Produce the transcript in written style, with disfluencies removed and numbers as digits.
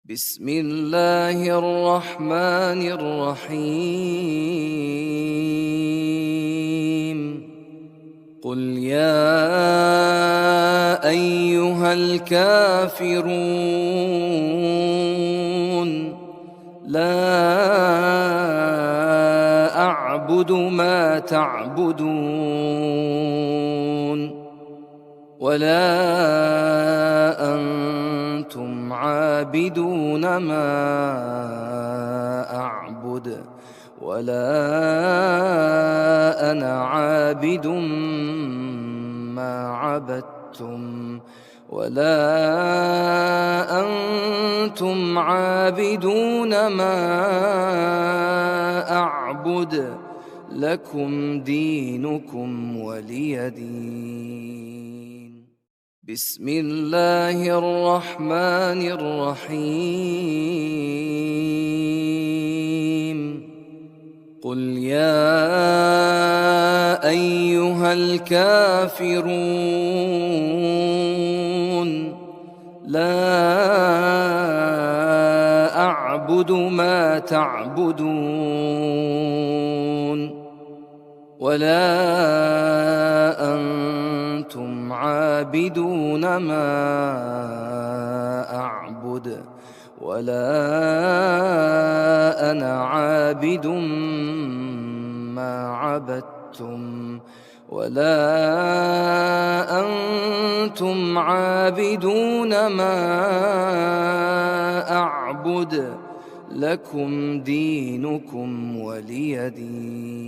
بسم الله الرحمن الرحيم قل يا أيها الكافرون لا أعبد ما تعبدون ولا أنتم عابدون ما أعبد ولا أنا عابد ما عبدتم ولا أنتم عابدون ما أعبد لكم دينكم ولي دين. بسم الله الرحمن الرحيم قل يا أيها الكافرون لا أعبد ما تعبدون ولا أنتم عابدون ما أعبد ولا أنا عابد ما عبدتم ولا أنتم عابدون ما أعبد لكم دينكم ولي دين.